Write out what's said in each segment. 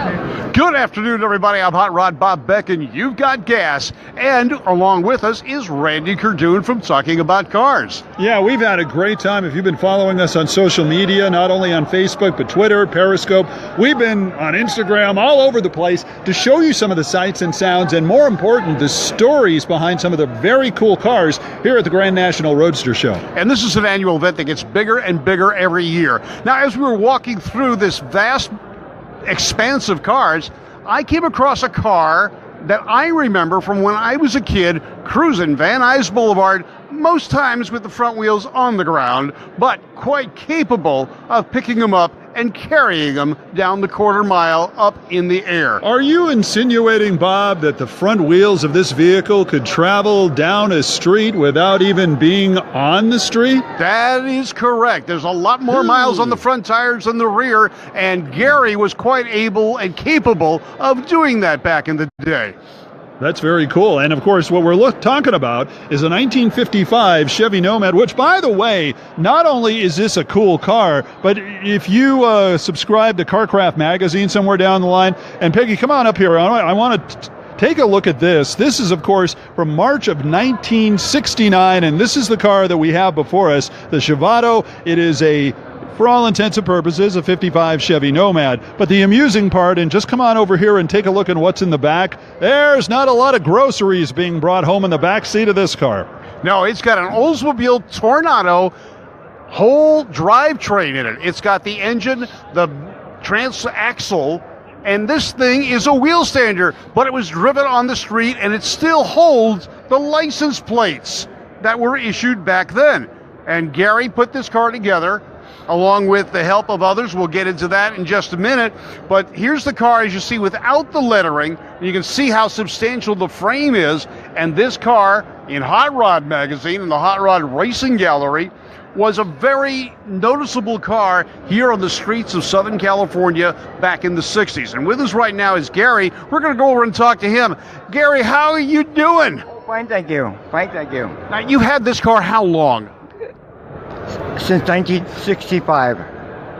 Good afternoon, everybody. I'm Hot Rod Bob Beck, and you've got gas. And along with us is Randy Kerdoon from Talking About Cars. Yeah, we've had a great time. If you've been following us on social media, not only on Facebook, but Twitter, Periscope, we've been on Instagram, all over the place to show you some of the sights and sounds, and more important, the stories behind some of the very cool cars here at the Grand National Roadster Show. And this is an annual event that gets bigger and bigger every year. Now, as we were walking through this vast expanse of cars, I came across a car that I remember from when I was a kid cruising Van Nuys Boulevard, most times with the front wheels on the ground, but quite capable of picking them up and carrying them down the quarter mile up in the air. Are you insinuating, Bob, that the front wheels of this vehicle could travel down a street without even being on the street? That is correct. There's a lot more miles on the front tires than the rear, and Gary was quite able and capable of doing that back in the day. That's very cool. And, of course, what we're talking about is a 1955 Chevy Nomad, which, by the way, not only is this a cool car, but if you subscribe to CarCraft magazine somewhere down the line, and Peggy, come on up here. I want to take a look at this. This is, of course, from March of 1969, and this is the car that we have before us, the Chevado. It is for all intents and purposes, a 55 Chevy Nomad. But the amusing part, and just come on over here and take a look at what's in the back, there's not a lot of groceries being brought home in the back seat of this car. No, it's got an Oldsmobile Tornado whole drivetrain in it. It's got the engine, the transaxle, and this thing is a wheel stander, but it was driven on the street, and it still holds the license plates that were issued back then. And Gary put this car together along with the help of others. We'll get into that in just a minute. But here's the car, as you see, without the lettering. You can see how substantial the frame is. And this car, in Hot Rod magazine, in the Hot Rod Racing Gallery, was a very noticeable car here on the streets of Southern California back in the 60s. And with us right now is Gary. We're going to go over and talk to him. Gary, how are you doing? Fine, thank you. Fine, thank you. Now, you've had this car how long? Since 1965.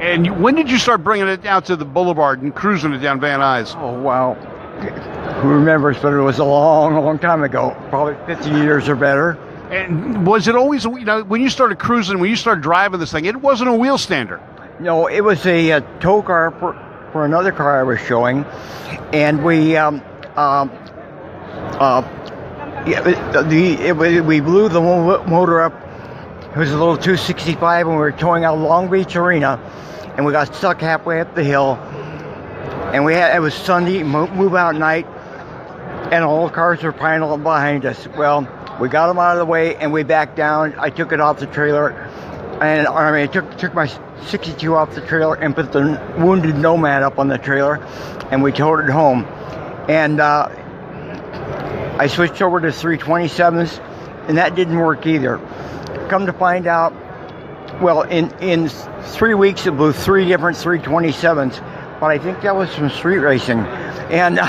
And when did you start bringing it out to the boulevard and cruising it down Van Nuys? Oh, wow. Who remembers, but it was a long, long time ago. Probably 50 years or better. And was it always, when you started cruising, when you started driving this thing, it wasn't a wheel stander? No, it was a tow car for another car I was showing. And we we blew the motor up. It was a little 265 when we were towing out Long Beach Arena, and we got stuck halfway up the hill. And it was Sunday, move out night, and all the cars were piling up behind us. Well, we got them out of the way, and we backed down. I took it off the trailer, and I took my 62 off the trailer and put the wounded Nomad up on the trailer, and we towed it home. And I switched over to 327s, and that didn't work either. Come to find out, well, in 3 weeks it blew 3 different 327s, but I think that was from street racing. And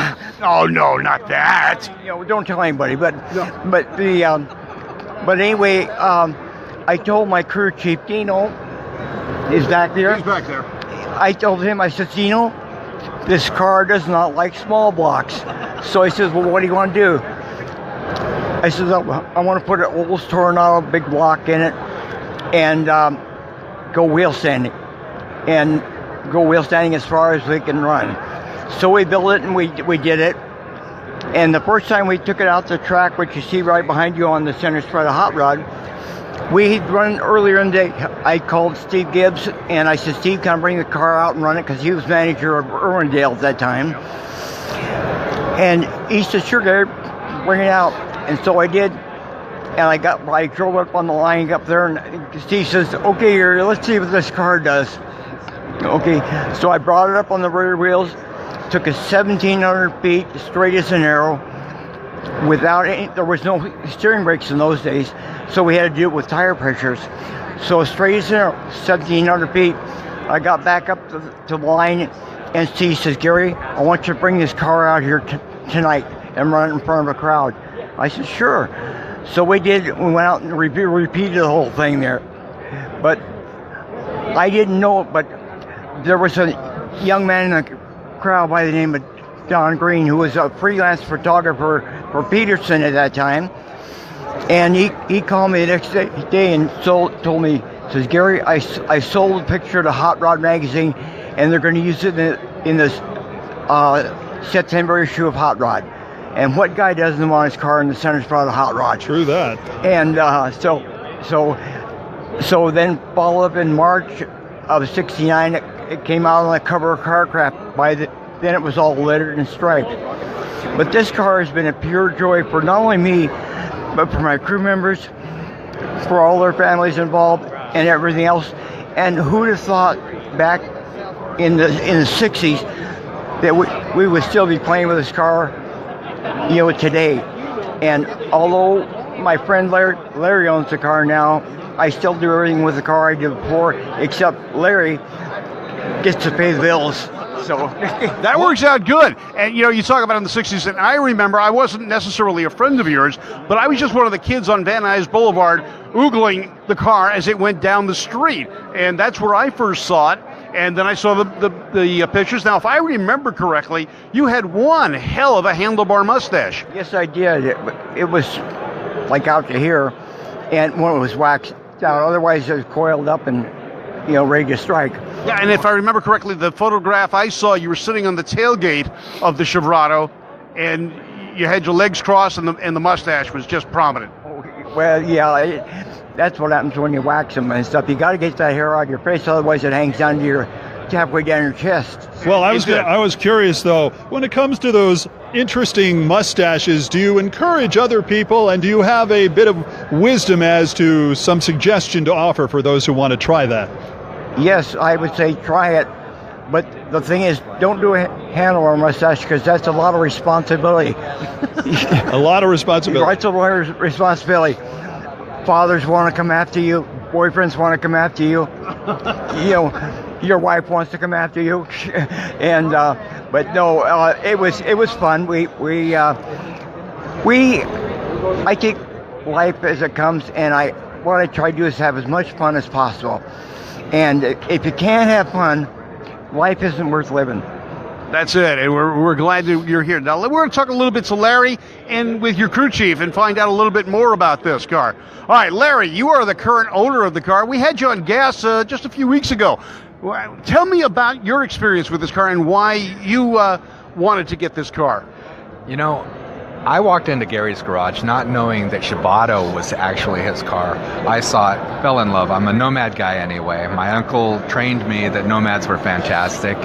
oh no, not that. Don't tell anybody. But anyway, I told my crew chief, Dino, is back there. He's back there. I told him, I said, Dino, this car does not like small blocks. So he says, well, what do you want to do? I said, I want to put an Olds Tornado big block in it and go wheel standing. And go wheel standing as far as we can run. So we built it and we did it. And the first time we took it out the track, which you see right behind you on the center spread of Hot Rod, we'd run earlier in the day. I called Steve Gibbs and I said, Steve, can I bring the car out and run it? Because he was manager of Irwindale at that time. And he said, sure, Gary, bring it out. And so I did, and I drove up on the line up there, and Steve says, okay, here, let's see what this car does. Okay, so I brought it up on the rear wheels, took it 1,700 feet, straight as an arrow, there was no steering brakes in those days, so we had to do it with tire pressures. So straight as an arrow, 1,700 feet, I got back up to the line, and Steve says, Gary, I want you to bring this car out here tonight and run it in front of a crowd. I said, sure. So we did. We went out and repeated the whole thing there. But I didn't know it, but there was a young man crowd by the name of Don Green, who was a freelance photographer for Peterson at that time. And he called me the next day and told me, says, Gary, I sold a picture to Hot Rod magazine, and they're going to use it in this September issue of Hot Rod. And what guy doesn't want his car in the center spot of Hot Rod? True that. And so then follow up in March of '69, it came out on the cover of Carcraft. Then it was all lettered and striped. But this car has been a pure joy for not only me, but for my crew members, for all their families involved, and everything else. And who'd have thought back in the '60s that we would still be playing with this car, today. And although my friend Larry owns the car now, I still do everything with the car I did before, except Larry gets to pay the bills. So that works out good. And you talk about in the '60s, and I remember I wasn't necessarily a friend of yours, but I was just one of the kids on Van Nuys Boulevard oogling the car as it went down the street, and that's where I first saw it. And then I saw the pictures. Now, if I remember correctly, you had one hell of a handlebar mustache. Yes, I did. It was like out to here, and when it was waxed out, otherwise it was coiled up and ready to strike. Yeah, and if I remember correctly, the photograph I saw, you were sitting on the tailgate of the Chevado, and you had your legs crossed, and the mustache was just prominent. Well, yeah, that's what happens when you wax them and stuff. You got to get that hair out of your face, otherwise it hangs down to halfway down your chest. Well, I was curious though, when it comes to those interesting mustaches, do you encourage other people, and do you have a bit of wisdom as to some suggestion to offer for those who want to try that? Yes, I would say try it, but the thing is, don't do a handlebar mustache, because that's a lot of responsibility. A lot of responsibility. That's a lot of responsibility. Fathers want to come after you. Boyfriends want to come after you. Your wife wants to come after you. And but no, it was fun. I take life as it comes, and what I try to do is have as much fun as possible. And if you can't have fun, life isn't worth living. That's it, and we're glad that you're here. Now, we're going to talk a little bit to Larry and with your crew chief and find out a little bit more about this car. All right, Larry, you are the current owner of the car. We had you on GAAS just a few weeks ago. Tell me about your experience with this car and why you wanted to get this car. I walked into Gary's garage not knowing that Chevado was actually his car. I saw it, fell in love. I'm a Nomad guy anyway. My uncle trained me that Nomads were fantastic.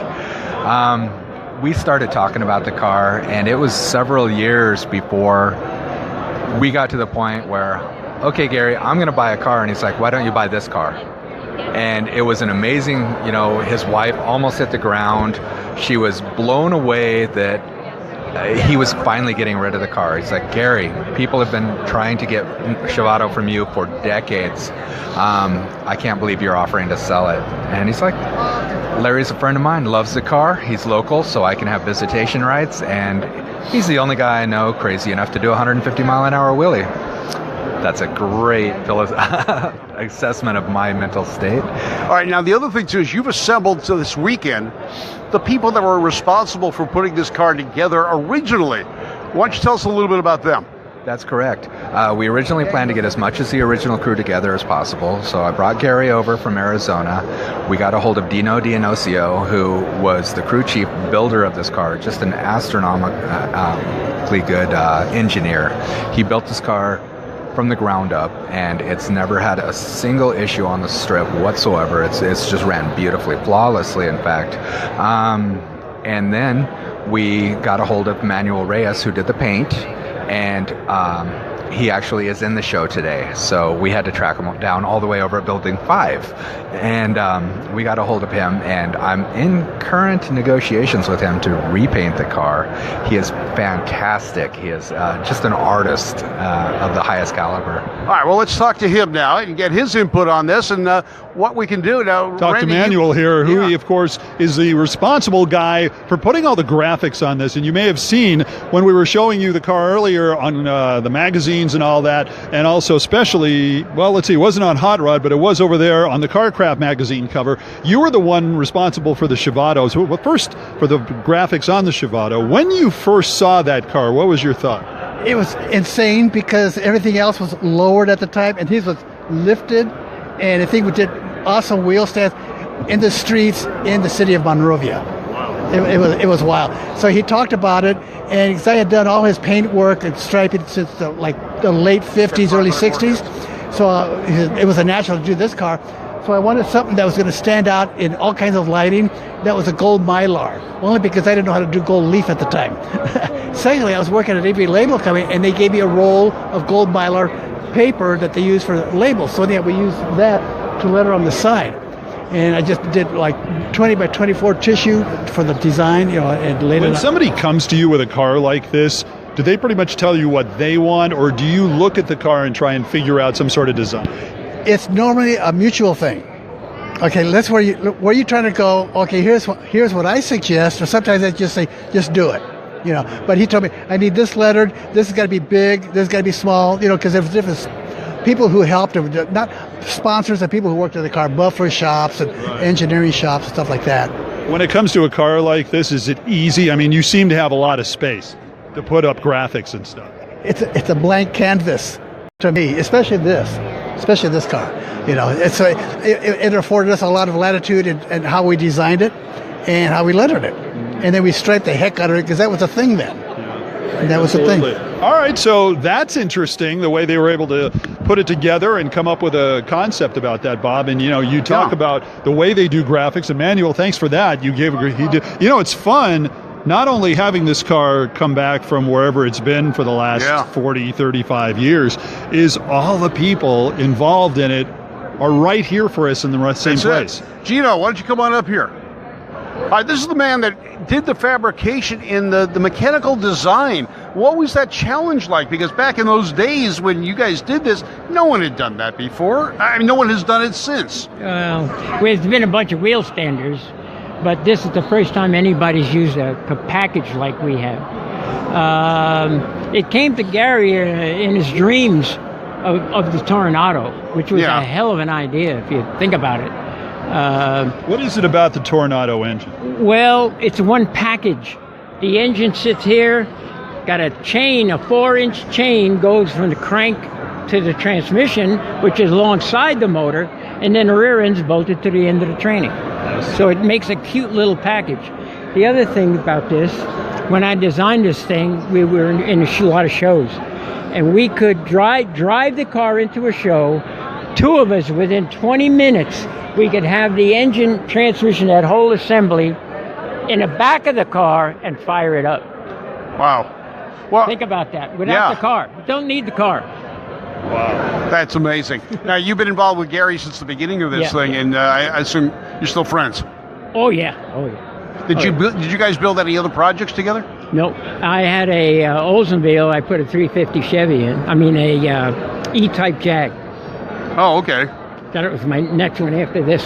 We started talking about the car, and it was several years before we got to the point where, okay, Gary, I'm going to buy a car. And he's like, why don't you buy this car? And it was an amazing, his wife almost hit the ground. She was blown away that he was finally getting rid of the car. He's like, Gary, people have been trying to get Chevado from you for decades. I can't believe you're offering to sell it. And he's like, Larry's a friend of mine, loves the car. He's local, so I can have visitation rights. And he's the only guy I know crazy enough to do 150 mile an hour wheelie. That's a great assessment of my mental state. All right, now the other thing too is you've assembled to this weekend the people that were responsible for putting this car together originally. Why don't you tell us a little bit about them? That's correct. We originally planned to get as much as the original crew together as possible, so I brought Gary over from Arizona. We got a hold of Dino Dionisio, who was the crew chief builder of this car, just an astronomically good engineer. He built this car from the ground up, and it's never had a single issue on the strip whatsoever. It's just ran beautifully, flawlessly, in fact. And then we got a hold of Manuel Reyes, who did the paint, and he actually is in the show today. So we had to track him down all the way over at Building 5. And we got a hold of him, and I'm in current negotiations with him to repaint the car. He is fantastic. He is just an artist of the highest caliber. All right, well, let's talk to him now and get his input on this. And what we can do now. Talk Randy, to Manuel here, who yeah. he, of course, is the responsible guy for putting all the graphics on this. And you may have seen when we were showing you the car earlier on the magazines and all that, and also especially, well, let's see, it wasn't on Hot Rod, but it was over there on the Carcraft magazine cover. You were the one responsible for the Chevado. So, well, first, for the graphics on the Chevado. When you first saw that car, what was your thought? It was insane because everything else was lowered at the time, and his was lifted, and I think we did awesome wheel stands in the streets in the city of Monrovia. It was wild. So he talked about it, and because I had done all his paint work and striping since the late 50s, early 60s, so it was a natural to do this car. So I wanted something that was going to stand out in all kinds of lighting. That was a gold Mylar, only because I didn't know how to do gold leaf at the time. Secondly, I was working at AV Label Company, and they gave me a roll of gold Mylar paper that they use for labels. So we used that to letter on the side. And I just did like 20 by 24 tissue for the design, and later. When somebody comes to you with a car like this, do they pretty much tell you what they want, or do you look at the car and try and figure out some sort of design? It's normally a mutual thing. Okay, that's where you trying to go. Okay, here's what I suggest, or sometimes I just say, just do it. But he told me I need this lettered. This has got to be big. This has got to be small. Because there's different people who helped him, not sponsors, and people who worked in the car, buffer shops and engineering shops and stuff like that. When it comes to a car like this, is it easy? I mean, you seem to have a lot of space to put up graphics and stuff. It's a blank canvas to me, especially this car. It afforded us a lot of latitude in how we designed it and how we lettered it. And then we striped the heck out of it because that was a thing then. And that was the thing. All right, so that's interesting, the way they were able to put it together and come up with a concept about that, Bob. And, you talk about the way they do graphics. And Manuel, thanks for that. You gave it's fun not only having this car come back from wherever it's been for the last 40, 35 years, is all the people involved in it are right here for us in the same place. Gino, why don't you come on up here? All right, this is the man that did the fabrication in the mechanical design. What was that challenge like? Because back in those days when you guys did this, no one had done that before. I mean, no one has done it since. There's been a bunch of wheel standers, but this is the first time anybody's used a package like we have. It came to Gary in his dreams of the Tornado, which was a hell of an idea if you think about it. What is it about the Tornado engine? Well, it's one package. The engine sits here, got a chain, a 4-inch chain goes from the crank to the transmission, which is alongside the motor, and then the rear end's bolted to the end of the training. So it makes a cute little package. The other thing about this, when I designed this thing, we were in a lot of shows, and we could drive the car into a show. Two of us, within 20 minutes, we could have the engine, transmission, that whole assembly in the back of the car and fire it up. Wow. Well, think about that. Without the car. You don't need the car. Wow. That's amazing. Now, you've been involved with Gary since the beginning of this thing, and I assume you're still friends. Oh, yeah. Did you guys build any other projects together? Nope. I had a Oldsmobile. I put a 350 Chevy in. I mean, a E-Type Jag. Oh, okay. That was my next one after this.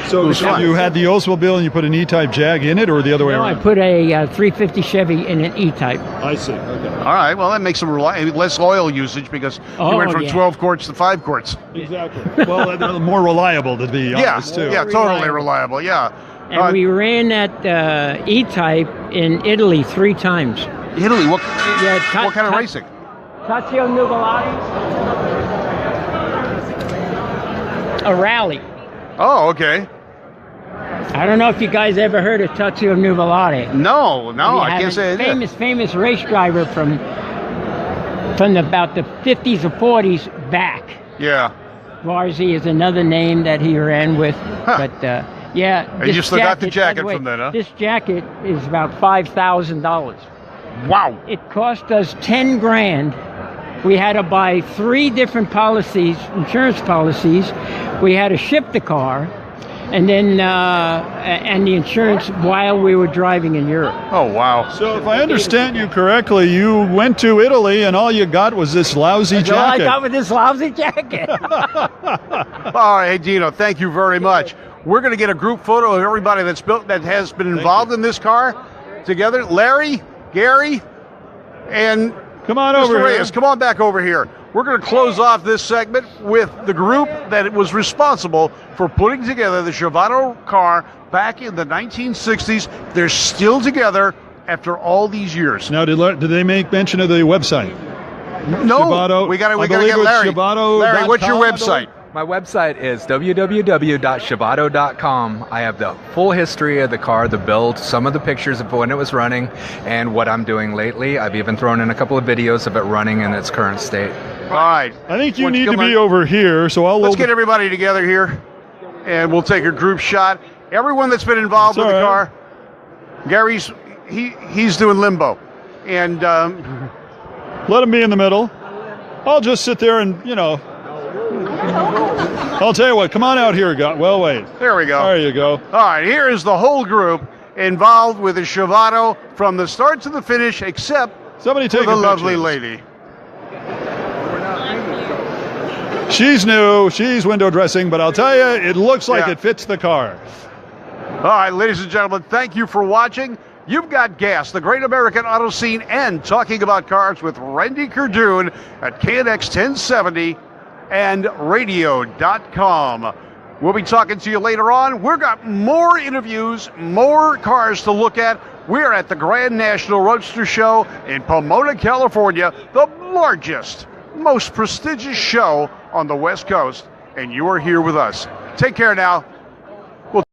So you had the Oldsmobile and you put an E-Type Jag in it, or the other way around? I put a 350 Chevy in an E-Type. I see. Okay. All right. Well, that makes some less oil usage because you went from 12 quarts to 5 quarts. Exactly. Well, more reliable, to be honest, too. Yeah, totally reliable. Yeah. And we ran that E-Type in Italy 3 times. Italy? What kind of racing? Tazio Nuvolati. A rally. Oh, okay. I don't know if you guys ever heard of Tazio Nuvolati. No, I can't say I did. Famous race driver from about the 50s or 40s back. Yeah. Varzi is another name that he ran with, but And you still got the jacket from then, huh? This jacket is about $5,000. Wow. It cost us $10,000. We had to buy 3 different policies, insurance policies. We had to ship the car. and then and the insurance while we were driving in Europe. Oh, wow. So if I understand you correctly, you went to Italy and all you got was this lousy That's all I jacket. got with this lousy jacket. All right, hey, Dino, thank you very much. We're going to get a group photo of everybody that has been involved in this car together. Larry, Gary, and Come on Mr. over here. Reyes, come on back over here. We're going to close off this segment with the group that was responsible for putting together the Chevado car back in the 1960s. They're still together after all these years. Now, did they make mention of the website? No, Chevado, we got to I get believe it's Larry. Chevado.com, Larry, what's your I website? My website is www.chevado.com. I have the full history of the car, the build, some of the pictures of when it was running, and what I'm doing lately. I've even thrown in a couple of videos of it running in its current state. All right. I think you Why don't need to come be on- over here, so I'll Let's get everybody together here, and we'll take a group shot. Everyone that's been involved It's with the all car. Gary's he's doing limbo, and let him be in the middle. I'll just sit there and, I'll tell you what, come on out here, well, wait. there we go. There you go. All right, here is the whole group involved with the Chevado from the start to the finish, except Somebody for take the a lovely picture. lady. She's new, she's window dressing, but I'll tell you, it looks like Yeah. it fits the car. All right, ladies and gentlemen, thank you for watching. You've got Gas, the great American auto scene, and talking about cars with Randy Kerdoon at KNX 1070 and radio.com. We'll be talking to you later on. We've got more interviews, more cars to look at. We're at the Grand National Roadster Show in Pomona, California, the largest, most prestigious show on the West Coast, and you are here with us. Take care now.